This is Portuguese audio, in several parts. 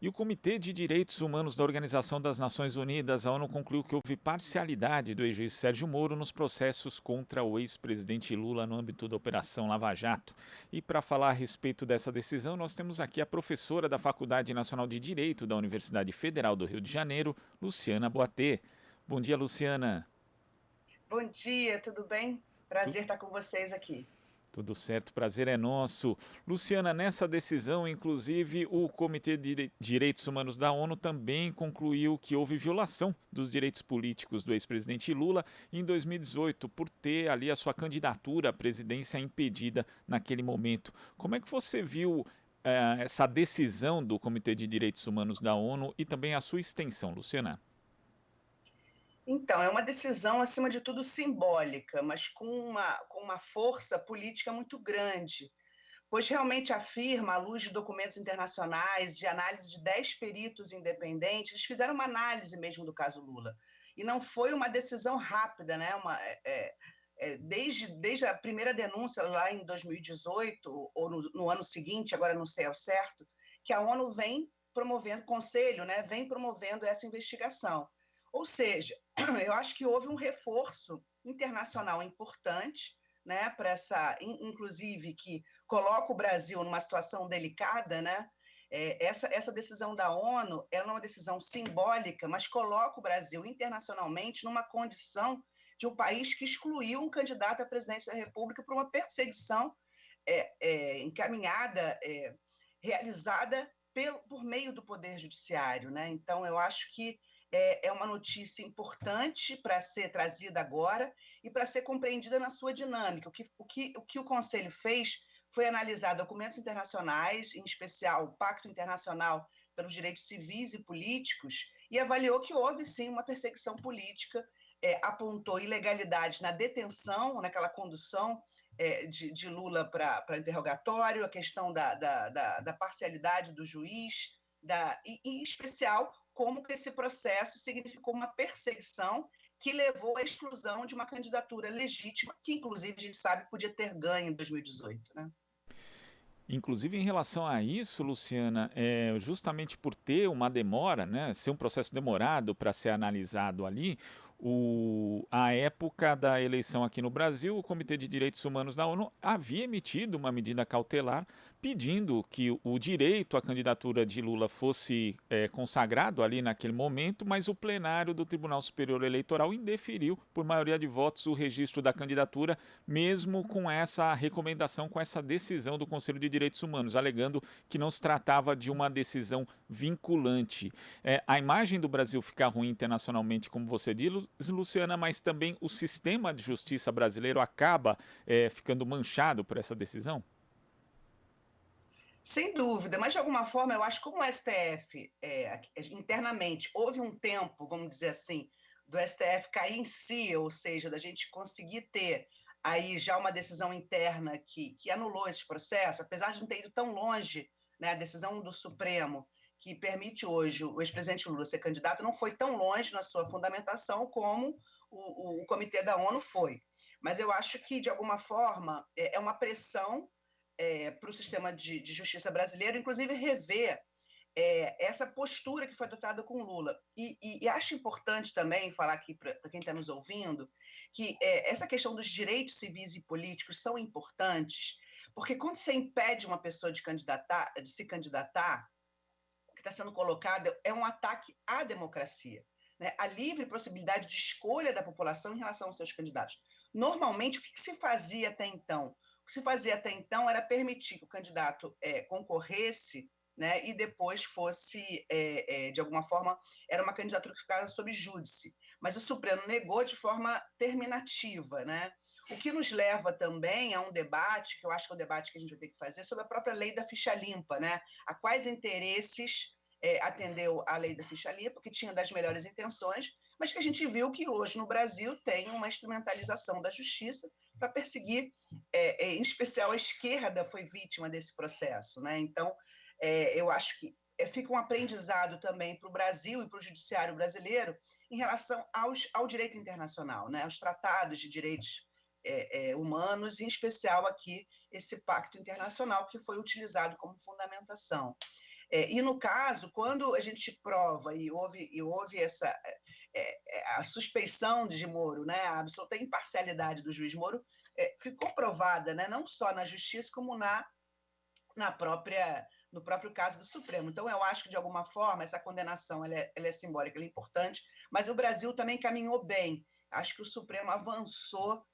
E o Comitê de Direitos Humanos da Organização das Nações Unidas, a ONU, concluiu que houve parcialidade do ex-juiz Sérgio Moro nos processos contra o ex-presidente Lula no âmbito da Operação Lava Jato. E para falar a respeito dessa decisão, nós temos aqui a professora da Faculdade Nacional de Direito da Universidade Federal do Rio de Janeiro, Luciana Boatê. Bom dia, Luciana. Bom dia, tudo bem? Prazer estar com vocês aqui. Tudo certo, prazer é nosso. Luciana, nessa decisão, inclusive, o Comitê de Direitos Humanos da ONU também concluiu que houve violação dos direitos políticos do ex-presidente Lula em 2018, por ter ali a sua candidatura à presidência impedida naquele momento. Como é que você viu essa decisão do Comitê de Direitos Humanos da ONU e também a sua extensão, Luciana? Então, é uma decisão, acima de tudo, simbólica, mas com uma força política muito grande, pois realmente afirma, à luz de documentos internacionais, de análise de 10 peritos independentes, eles fizeram uma análise mesmo do caso Lula. E não foi uma decisão rápida, né? Desde a primeira denúncia, lá em 2018, ou no ano seguinte, agora não sei ao certo, que a ONU vem promovendo, o Conselho, né, vem promovendo essa investigação. Ou seja, eu acho que houve um reforço internacional importante, né, para essa, inclusive, que coloca o Brasil numa situação delicada, né? Essa decisão da ONU é uma decisão simbólica, mas coloca o Brasil internacionalmente numa condição de um país que excluiu um candidato a presidente da República por uma perseguição encaminhada, realizada por meio do Poder Judiciário, né? Então, eu acho que é uma notícia importante para ser trazida agora e para ser compreendida na sua dinâmica. O que o Conselho fez foi analisar documentos internacionais, em especial o Pacto Internacional pelos Direitos Civis e Políticos, e avaliou que houve, sim, uma perseguição política, apontou ilegalidade na detenção, naquela condução de Lula para interrogatório, a questão da parcialidade do juiz, em especial, como que esse processo significou uma perseguição que levou à exclusão de uma candidatura legítima, que, inclusive, a gente sabe podia ter ganho em 2018, né? Inclusive em relação a isso, Luciana, justamente por ter uma demora, né, ser um processo demorado para ser analisado ali, a época da eleição aqui no Brasil, o Comitê de Direitos Humanos da ONU havia emitido uma medida cautelar pedindo que o direito à candidatura de Lula fosse consagrado ali naquele momento, mas o plenário do Tribunal Superior Eleitoral indeferiu, por maioria de votos, o registro da candidatura, mesmo com essa recomendação, com essa decisão do Conselho de Direitos Humanos, alegando que não se tratava de uma decisão vinculante. A imagem do Brasil fica ruim internacionalmente, como você diz, Luciana, mas também o sistema de justiça brasileiro acaba ficando manchado por essa decisão? Sem dúvida, mas de alguma forma eu acho que como o STF internamente houve um tempo, vamos dizer assim, do STF cair em si, ou seja, da gente conseguir ter aí já uma decisão interna que anulou esse processo, apesar de não ter ido tão longe, né, a decisão do Supremo que permite hoje o ex-presidente Lula ser candidato não foi tão longe na sua fundamentação como o Comitê da ONU foi. Mas eu acho que, de alguma forma, é uma pressão para o sistema de justiça brasileiro, inclusive rever essa postura que foi adotada com Lula. E acho importante também falar aqui para quem está nos ouvindo que essa questão dos direitos civis e políticos são importantes, porque quando você impede uma pessoa de se candidatar, o que está sendo colocado é um ataque à democracia, né? A livre possibilidade de escolha da população em relação aos seus candidatos. Normalmente, o que se fazia até então? O que se fazia até então era permitir que o candidato concorresse, né, e depois fosse, de alguma forma, era uma candidatura que ficava sob júdice. Mas o Supremo negou de forma terminativa, né? O que nos leva também a um debate, que eu acho que é um debate que a gente vai ter que fazer, sobre a própria lei da ficha limpa, né? A quais interesses atendeu a lei da ficha limpa, porque tinha das melhores intenções, mas que a gente viu que hoje no Brasil tem uma instrumentalização da justiça para perseguir, em especial a esquerda foi vítima desse processo, né? Então, eu acho que fica um aprendizado também para o Brasil e para o judiciário brasileiro em relação ao direito internacional, né? Aos tratados de direitos humanos, em especial aqui esse pacto internacional que foi utilizado como fundamentação. E no caso, quando a gente prova e houve a suspeição de Moro, né, a absoluta imparcialidade do juiz Moro, ficou provada, né, não só na justiça, como no próprio caso do Supremo. Então, eu acho que, de alguma forma, essa condenação ela é simbólica, ela é importante, mas o Brasil também caminhou bem. Acho que o Supremo avançou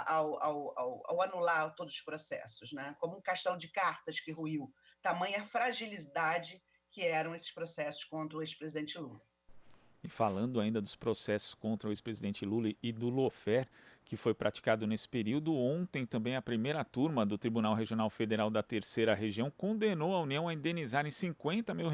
ao anular todos os processos, né? Como um castelo de cartas que ruiu, tamanha fragilidade que eram esses processos contra o ex-presidente Lula. E falando ainda dos processos contra o ex-presidente Lula e do lawfare que foi praticado nesse período, ontem também a primeira turma do Tribunal Regional Federal da Terceira Região condenou a União a indenizar em R$ 50 mil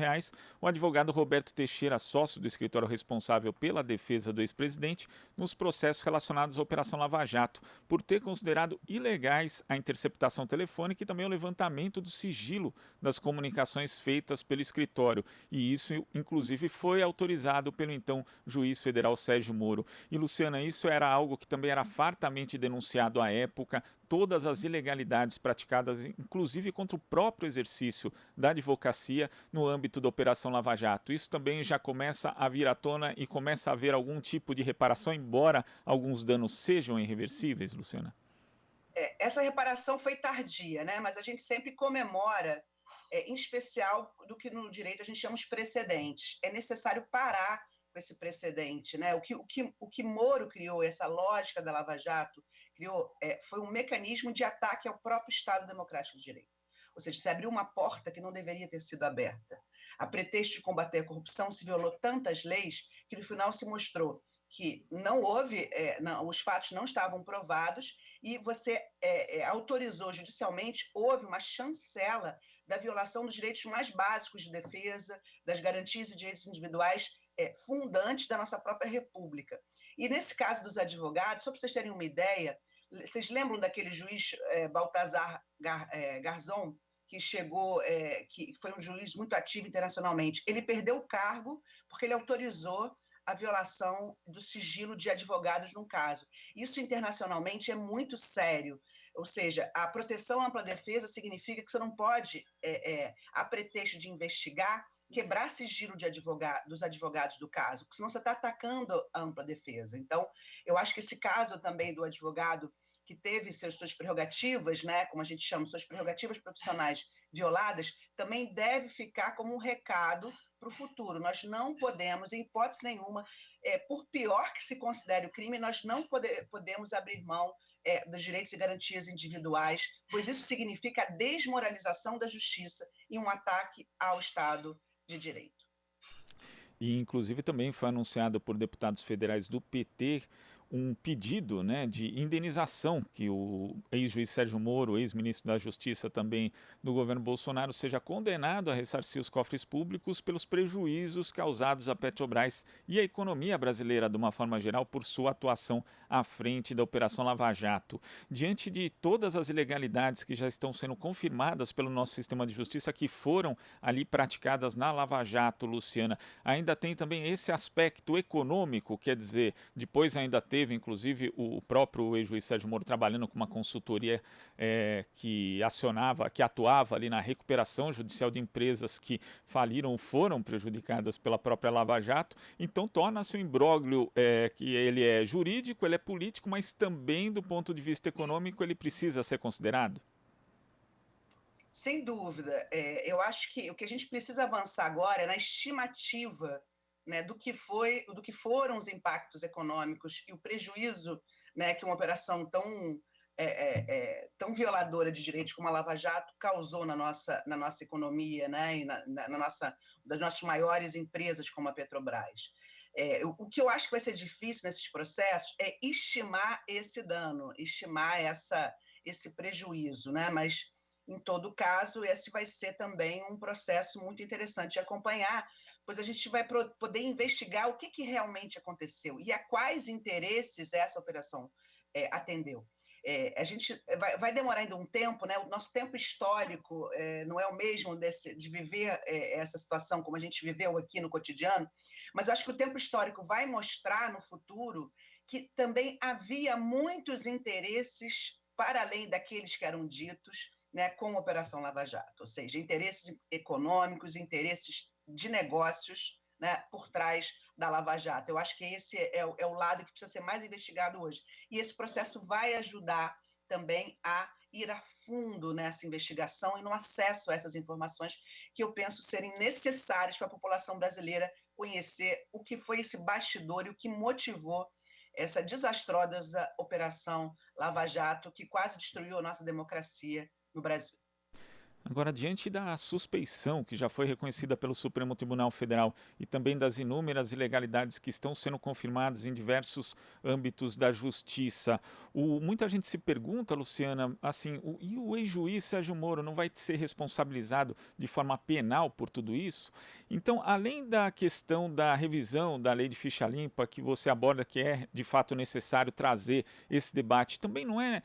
o advogado Roberto Teixeira, sócio do escritório responsável pela defesa do ex-presidente, nos processos relacionados à Operação Lava Jato, por ter considerado ilegais a interceptação telefônica e também o levantamento do sigilo das comunicações feitas pelo escritório. E isso, inclusive, foi autorizado pelo então juiz federal Sérgio Moro. E, Luciana, isso era algo que também era fartamente denunciado à época, todas as ilegalidades praticadas, inclusive contra o próprio exercício da advocacia no âmbito da Operação Lava Jato. Isso também já começa a vir à tona e começa a haver algum tipo de reparação, embora alguns danos sejam irreversíveis, Luciana? Essa reparação foi tardia, né? Mas a gente sempre comemora, em especial do que no direito a gente chama de precedentes. É necessário parar com esse precedente, né? O que Moro criou, essa lógica da Lava Jato, foi um mecanismo de ataque ao próprio Estado Democrático de Direito. Ou seja, se abriu uma porta que não deveria ter sido aberta. A pretexto de combater a corrupção, se violou tantas leis que no final se mostrou que não houve, os fatos não estavam provados e você autorizou judicialmente, houve uma chancela da violação dos direitos mais básicos de defesa, das garantias e direitos individuais fundantes da nossa própria República. E nesse caso dos advogados, só para vocês terem uma ideia, vocês lembram daquele juiz Baltazar Garzón, que chegou, que foi um juiz muito ativo internacionalmente? Ele perdeu o cargo porque ele autorizou a violação do sigilo de advogados num caso. Isso internacionalmente é muito sério. Ou seja, a proteção à ampla defesa significa que você não pode, a pretexto de investigar, quebrar sigilo dos advogados do caso, porque senão você está atacando a ampla defesa. Então, eu acho que esse caso também do advogado que teve suas prerrogativas, né, como a gente chama, suas prerrogativas profissionais violadas, também deve ficar como um recado para o futuro. Nós não podemos, em hipótese nenhuma, por pior que se considere o crime, nós não podemos abrir mão dos direitos e garantias individuais, pois isso significa a desmoralização da justiça e um ataque ao Estado de Direito. E, inclusive, também foi anunciado por deputados federais do PT um pedido, né, de indenização que o ex-juiz Sérgio Moro, ex-ministro da Justiça também do governo Bolsonaro, seja condenado a ressarcir os cofres públicos pelos prejuízos causados à Petrobras e à economia brasileira de uma forma geral por sua atuação à frente da Operação Lava Jato. Diante de todas as ilegalidades que já estão sendo confirmadas pelo nosso sistema de justiça, que foram ali praticadas na Lava Jato, Luciana, ainda tem também esse aspecto econômico, quer dizer, depois ainda teve inclusive o próprio ex-juiz Sérgio Moro trabalhando com uma consultoria que atuava ali na recuperação judicial de empresas que faliram ou foram prejudicadas pela própria Lava Jato. Então torna-se um imbróglio que ele é jurídico, ele é político, mas também do ponto de vista econômico ele precisa ser considerado. Sem dúvida. Eu acho que o que a gente precisa avançar agora é na estimativa, né, do que foram os impactos econômicos e o prejuízo, né, que uma operação tão violadora de direitos como a Lava Jato causou na nossa economia, né, e das nossas maiores empresas como a Petrobras. O que eu acho que vai ser difícil nesses processos é estimar esse dano, estimar esse prejuízo, né? Mas, em todo caso, esse vai ser também um processo muito interessante de acompanhar, pois a gente vai poder investigar o que realmente aconteceu e a quais interesses essa operação atendeu. A gente vai demorar ainda um tempo, né? O nosso tempo histórico não é o mesmo de viver essa situação como a gente viveu aqui no cotidiano, mas eu acho que o tempo histórico vai mostrar no futuro que também havia muitos interesses para além daqueles que eram ditos, né, com a Operação Lava Jato, ou seja, interesses econômicos, interesses de negócios, né, por trás da Lava Jato. Eu acho que esse é o lado que precisa ser mais investigado hoje. E esse processo vai ajudar também a ir a fundo nessa investigação e no acesso a essas informações que eu penso serem necessárias para a população brasileira conhecer o que foi esse bastidor e o que motivou essa desastrosa Operação Lava Jato, que quase destruiu a nossa democracia no Brasil. Agora, diante da suspeição que já foi reconhecida pelo Supremo Tribunal Federal e também das inúmeras ilegalidades que estão sendo confirmadas em diversos âmbitos da justiça, muita gente se pergunta, Luciana, assim, e o ex-juiz Sérgio Moro não vai ser responsabilizado de forma penal por tudo isso? Então, além da questão da revisão da lei de ficha limpa, que você aborda que é de fato necessário trazer esse debate, também não é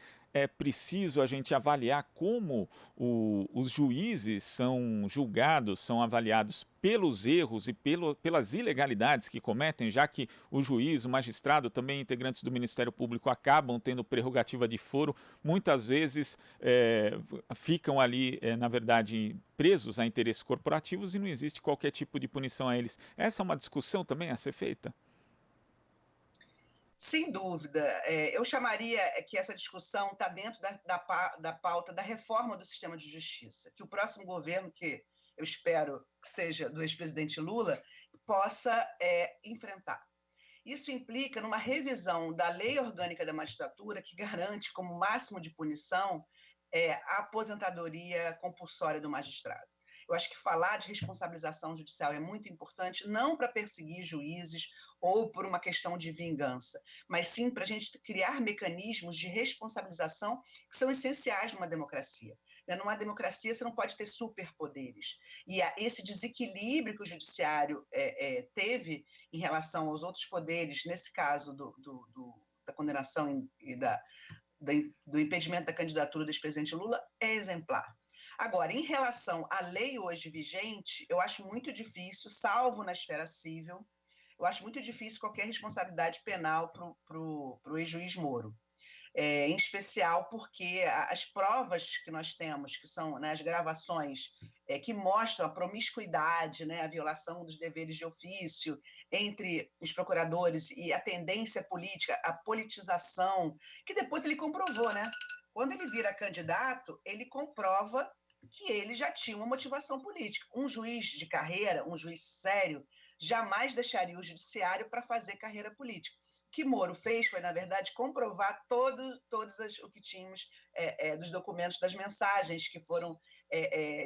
preciso a gente avaliar como os juízes são julgados, são avaliados pelos erros e pelas ilegalidades que cometem, já que o juiz, o magistrado, também integrantes do Ministério Público acabam tendo prerrogativa de foro, muitas vezes ficam ali, na verdade, presos a interesses corporativos e não existe qualquer tipo de punição a eles. Essa é uma discussão também a ser feita? Sem dúvida, eu chamaria que essa discussão está dentro da pauta da reforma do sistema de justiça, que o próximo governo, que eu espero que seja do ex-presidente Lula, possa enfrentar. Isso implica numa revisão da lei orgânica da magistratura, que garante como máximo de punição a aposentadoria compulsória do magistrado. Eu acho que falar de responsabilização judicial é muito importante, não para perseguir juízes ou por uma questão de vingança, mas sim para a gente criar mecanismos de responsabilização que são essenciais numa democracia. Numa democracia, você não pode ter superpoderes. E esse desequilíbrio que o judiciário teve em relação aos outros poderes, nesse caso da condenação e do impedimento da candidatura do ex-presidente Lula, é exemplar. Agora, em relação à lei hoje vigente, eu acho muito difícil, salvo na esfera civil, eu acho muito difícil qualquer responsabilidade penal para o ex-juiz Moro. Em especial porque as provas que nós temos, que são, né, as gravações que mostram a promiscuidade, né, a violação dos deveres de ofício entre os procuradores e a tendência política, a politização, que depois ele comprovou, né? Quando ele vira candidato, ele comprova que ele já tinha uma motivação política. Um juiz de carreira, um juiz sério, jamais deixaria o judiciário para fazer carreira política. O que Moro fez foi, na verdade, comprovar o que tínhamos dos documentos, das mensagens que foram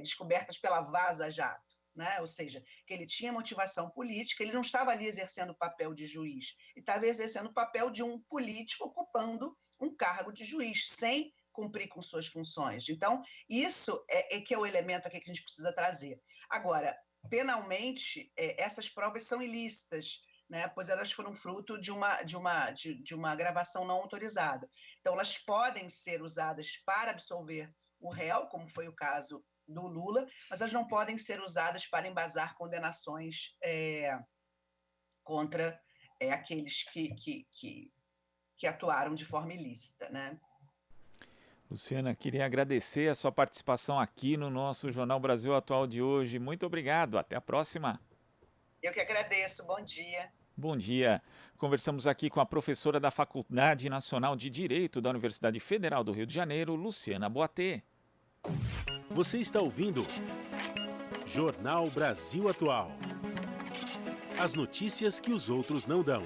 descobertas pela Vaza Jato. Né? Ou seja, que ele tinha motivação política, ele não estava ali exercendo o papel de juiz, ele estava exercendo o papel de um político ocupando um cargo de juiz, sem cumprir com suas funções. Então, isso que é o elemento aqui que a gente precisa trazer. Agora, penalmente, essas provas são ilícitas, né, pois elas foram fruto de uma gravação não autorizada. Então, elas podem ser usadas para absolver o réu, como foi o caso do Lula, mas elas não podem ser usadas para embasar condenações contra aqueles que atuaram de forma ilícita, né? Luciana, queria agradecer a sua participação aqui no nosso Jornal Brasil Atual de hoje. Muito obrigado, até a próxima. Eu que agradeço, bom dia. Bom dia. Conversamos aqui com a professora da Faculdade Nacional de Direito da Universidade Federal do Rio de Janeiro, Luciana Boatê. Você está ouvindo Jornal Brasil Atual. As notícias que os outros não dão.